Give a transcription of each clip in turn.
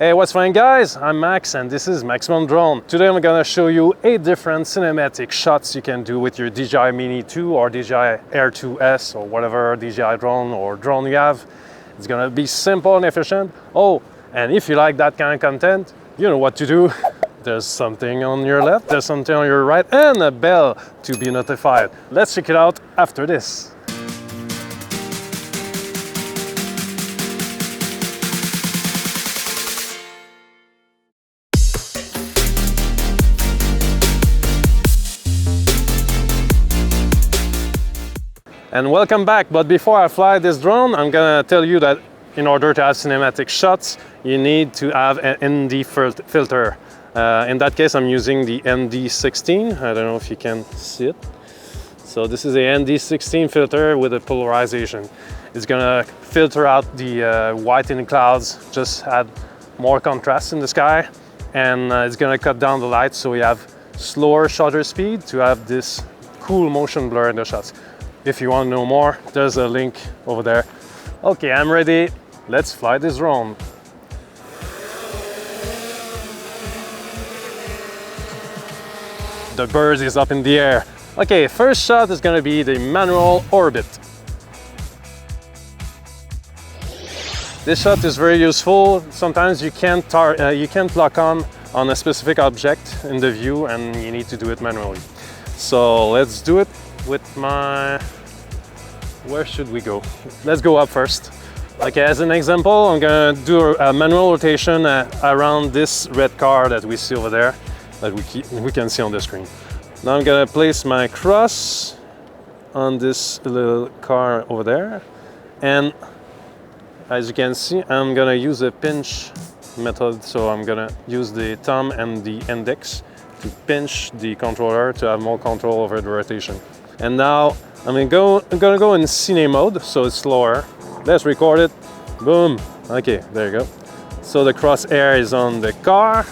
Hey, what's fine guys? I'm Max and this is Maximum Drone. Today I'm gonna show you 8 different cinematic shots you can do with your DJI Mini 2 or DJI Air 2S or whatever DJI drone or drone you have. It's gonna be simple and efficient. Oh, and if you like that kind of content, you know what to do. There's something on your left, there's something on your right, and a bell to be notified. Let's check it out after this. And welcome back, but before I fly this drone, I'm gonna tell you that in order to have cinematic shots, you need to have an ND filter. In that case, I'm using the ND16. I don't know if you can see it. So this is a ND16 filter with a polarization. It's gonna filter out the white in the clouds, just add more contrast in the sky, and it's gonna cut down the light so you have slower shutter speed to have this cool motion blur in the shots. If you want to know more, there's a link over there. Okay, I'm ready. Let's fly this drone. The bird is up in the air. Okay, first shot is going to be the manual orbit. This shot is very useful. Sometimes you can't lock on a specific object in the view and you need to do it manually. So let's do it with my... Where should we go? Let's go up first. Okay, as an example, I'm gonna do a manual rotation around this red car that we see over there, that we can see on the screen. Now I'm gonna place my cross on this little car over there, and as you can see, I'm gonna use a pinch method. So I'm gonna use the thumb and the index to pinch the controller to have more control over the rotation. And now I'm gonna go in Cine mode, so it's slower. Let's record it. Boom. Okay, there you go. So the crosshair is on the car,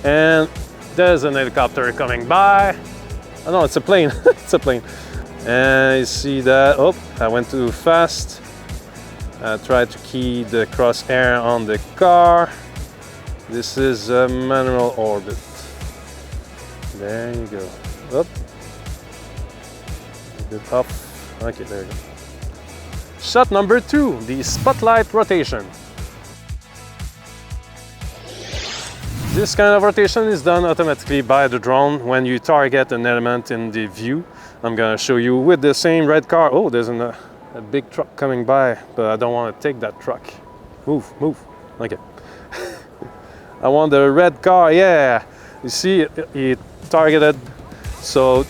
and there's an helicopter coming by. Oh no, it's a plane. It's a plane. And you see that. Oh, I went too fast. I tried to keep the crosshair on the car. This is a manual orbit. There you go. Up. Up. Okay, there you go. Shot number 2, the spotlight rotation. This kind of rotation is done automatically by the drone when you target an element in the view. I'm gonna show you with the same red car. Oh, there's a big truck coming by, but I don't want to take that truck. Move, move. Okay. I want the red car, yeah. You see, it targeted. So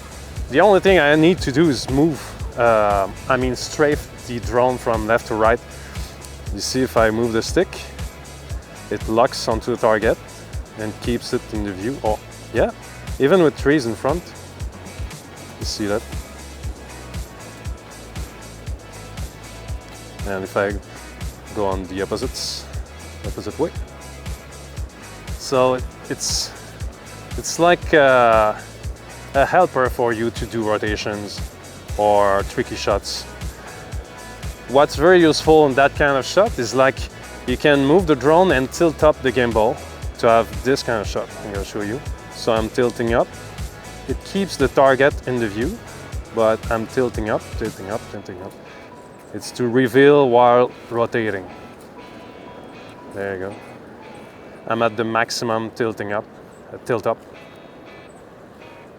the only thing I need to do is move, strafe the drone from left to right. You see, if I move the stick, it locks onto the target and keeps it in the view. Oh, yeah, even with trees in front. You see that? And if I go on the opposite way. So it's like a helper for you to do rotations or tricky shots. What's very useful in that kind of shot is like you can move the drone and tilt up the gimbal to have this kind of shot. I'm going to show you. So I'm tilting up. It keeps the target in the view, but I'm tilting up, tilting up, tilting up. It's to reveal while rotating. There you go. I'm at the maximum tilting up, tilt up.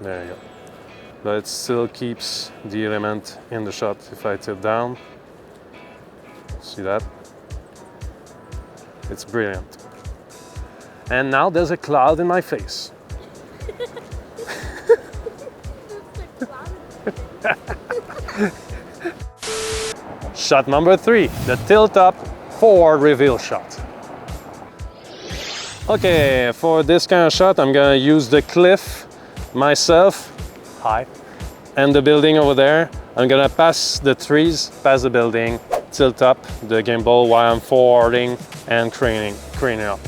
There you go. But it still keeps the element in the shot. If I tilt down, see that? It's brilliant. And now there's a cloud in my face. Shot number 3, the tilt up forward reveal shot. Okay, for this kind of shot, I'm gonna use the cliff myself, hi, and the building over there. I'm gonna pass the trees, pass the building, tilt up the gimbal while I'm forwarding and craning up.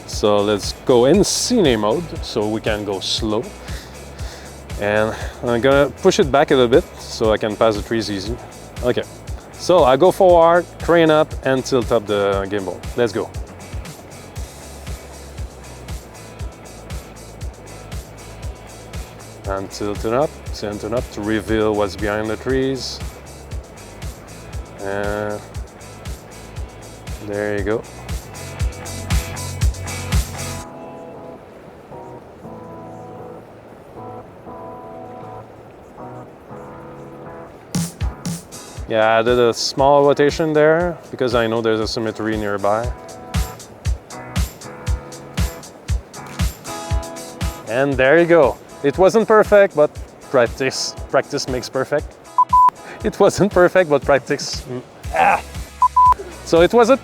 So let's go in Cine mode so we can go slow. And I'm gonna push it back a little bit so I can pass the trees easy. Okay, so I go forward, crane up, and tilt up the gimbal. Let's go. and tilt it up to reveal what's behind the trees. And there you go. Yeah, I did a small rotation there because I know there's a symmetry nearby. And there you go. It wasn't perfect, but practice makes perfect. It wasn't perfect, but practice. So it wasn't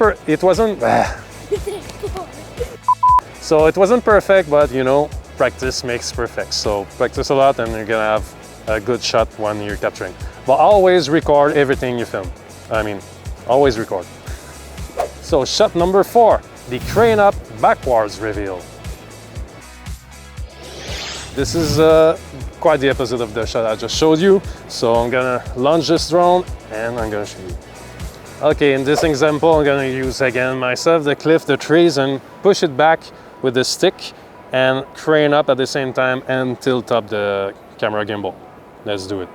So it wasn't perfect, but you know, practice makes perfect. So practice a lot and you're gonna have a good shot when you're capturing. But always record everything you film. I mean, always record. So shot number 4, the crane up backwards reveal. This is quite the opposite of the shot I just showed you. So I'm gonna launch this drone and I'm gonna show you. Okay, in this example, I'm gonna use again myself, the cliff, the trees, and push it back with the stick and crane up at the same time and tilt up the camera gimbal. Let's do it.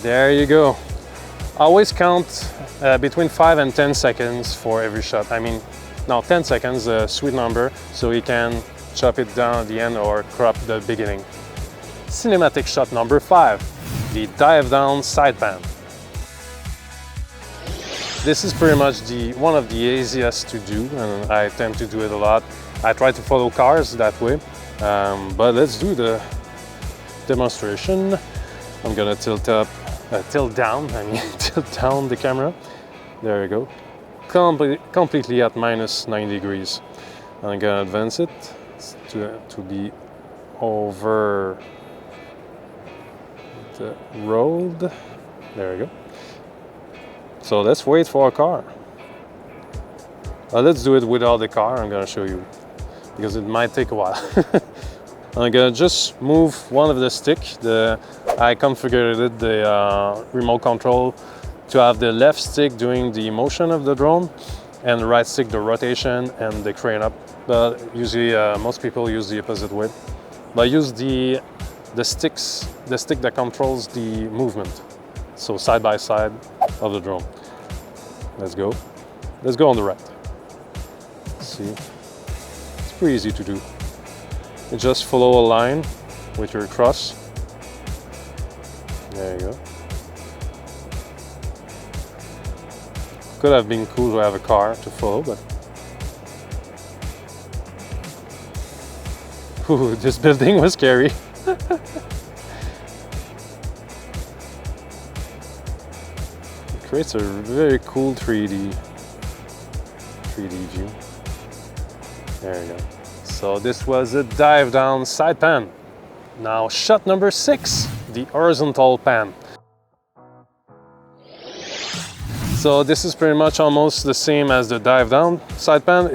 There you go. Always count between 5 and 10 seconds for every shot. I mean, no, 10 seconds, a sweet number, so you can chop it down at the end or crop the beginning. Cinematic shot number 5, the dive down side pan. This is pretty much one of the easiest to do, and I tend to do it a lot. I try to follow cars that way, but let's do the demonstration. I'm gonna tilt down the camera. There you go. Completely at minus 90 degrees. I'm gonna advance it to be over the road. There you go. So let's wait for a car. Let's do it without the car. I'm gonna show you because it might take a while. I'm gonna just move one of the stick. I configured the remote control to have the left stick doing the motion of the drone and the right stick the rotation and the crane up. But usually most people use the opposite way. But use the stick that controls the movement. So side by side of the drone. Let's go. Let's go on the right. See, it's pretty easy to do. You just follow a line with your cross. There you go. Could have been cool to have a car to follow, but ooh, this building was scary. It creates a very cool 3D view. There you go. So this was a dive down side pan. Now shot number 6, the horizontal pan. So this is pretty much almost the same as the dive down side pan.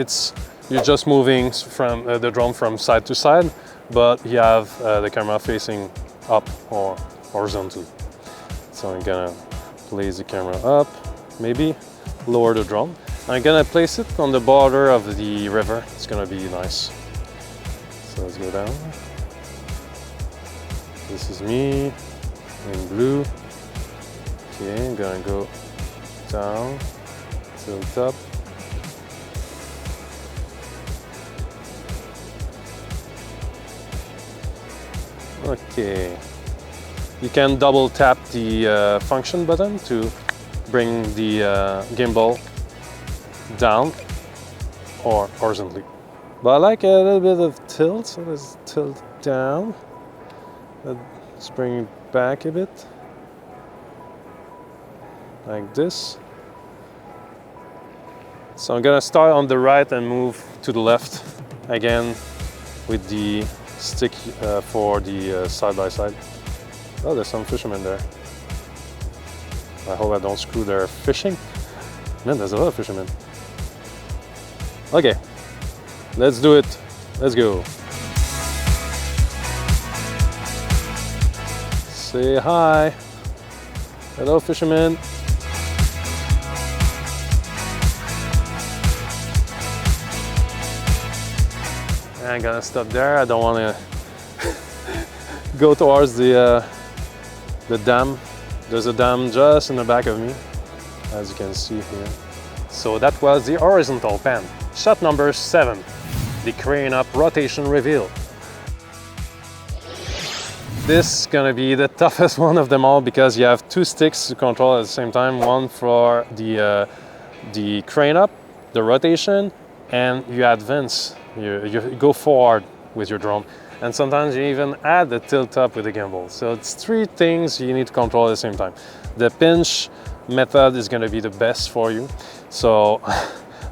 You're just moving from the drone from side to side, but you have the camera facing up or horizontally. So I'm gonna place the camera up, maybe lower the drone. I'm gonna place it on the border of the river. It's gonna be nice. So let's go down. This is me in blue. Okay, I'm gonna go down, tilt up. Okay. You can double tap the function button to bring the gimbal down or horizontally. But I like a little bit of tilt, so let's tilt down. Let's bring it back a bit. Like this. So I'm gonna start on the right and move to the left again with the stick for the side by side. Oh, there's some fishermen there. I hope I don't screw their fishing. Man, there's a lot of fishermen. Okay, let's do it. Let's go. Say hi. Hello, fishermen. I'm gonna stop there. I don't want to go towards the dam. There's a dam just in the back of me, as you can see here. So that was the horizontal pan. Shot number 7, the crane up rotation reveal. This is gonna be the toughest one of them all because you have 2 sticks to control at the same time. One for the crane up, the rotation, and you advance. You go forward with your drone. And sometimes you even add the tilt up with the gimbal. So it's 3 things you need to control at the same time. The pinch method is gonna be the best for you. So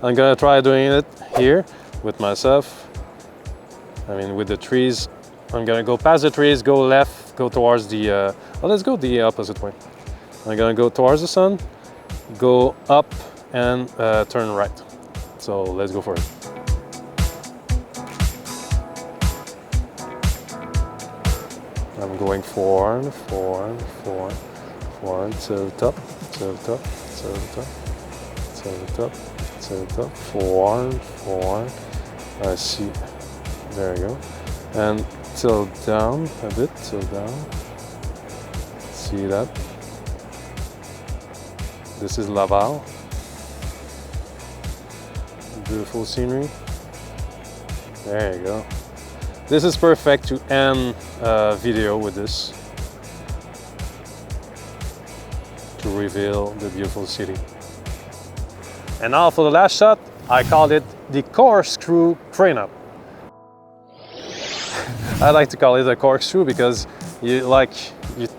I'm gonna try doing it here with myself. I mean, with the trees. I'm gonna go past the trees, go left, go towards the, well, let's go the opposite way. I'm gonna go towards the sun, go up and turn right. So let's go for it. I'm going forward, forward, forward, forward, to the top, to the top, to the top, to the top, to the top, forward, forward. I see, there you go. And tilt down a bit, tilt down. See that? This is Laval. Beautiful scenery. There you go. This is perfect to end a video with this, to reveal the beautiful city. And now for the last shot, I called it the corkscrew crane up. I like to call it a corkscrew because you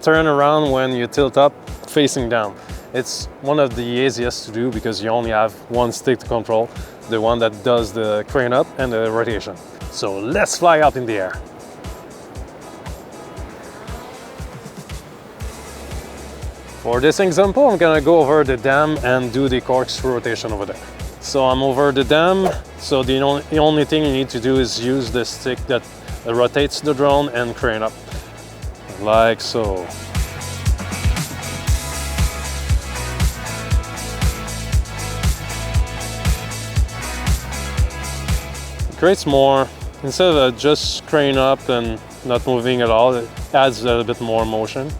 turn around when you tilt up facing down. It's one of the easiest to do because you only have 1 stick to control, the one that does the crane up and the rotation. So let's fly up in the air. For this example, I'm gonna go over the dam and do the corkscrew rotation over there. So I'm over the dam, so the only thing you need to do is use the stick that rotates the drone and crane up, like so. It creates more, instead of just crane up and not moving at all, it adds a little bit more motion.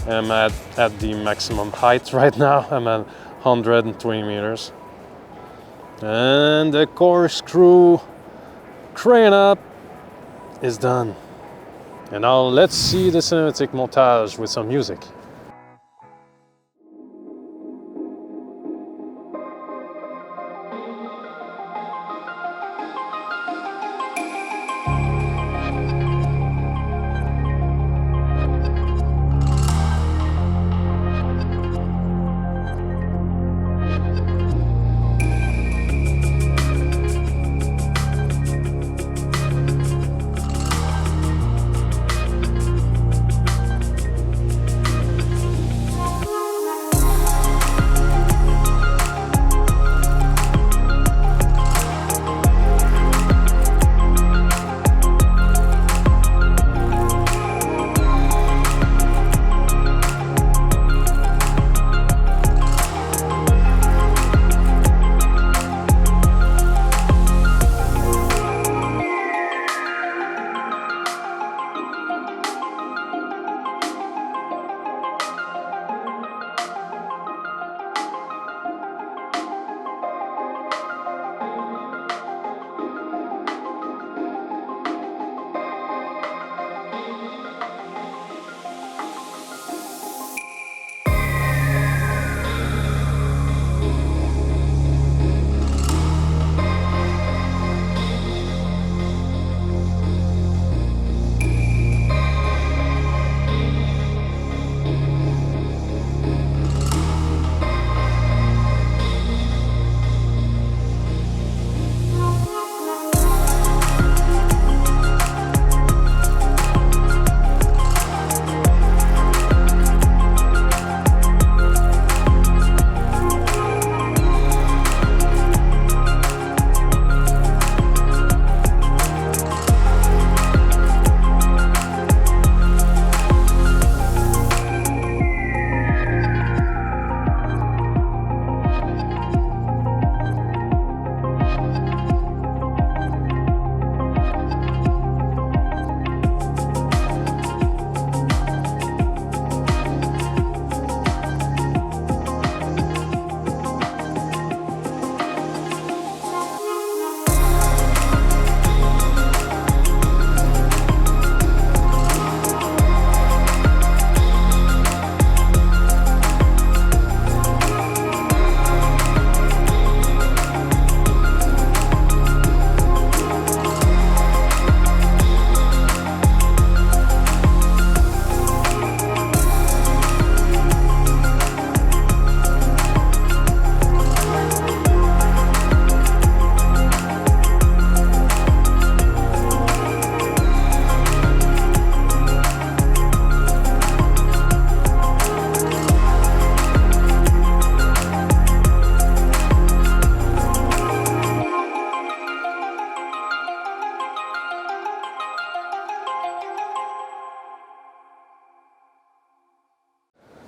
I'm at the maximum height right now. I'm at 120 meters. And the corkscrew crane up is done. And now let's see the cinematic montage with some music.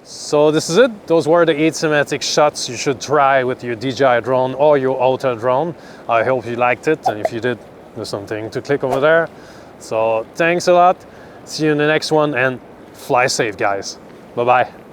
So this is it. Those were the 8 cinematic shots you should try with your DJI drone or your auto drone. I hope you liked it, and if you did, there's something to click over there. So thanks a lot. See you in the next one, and fly safe, guys. Bye-bye.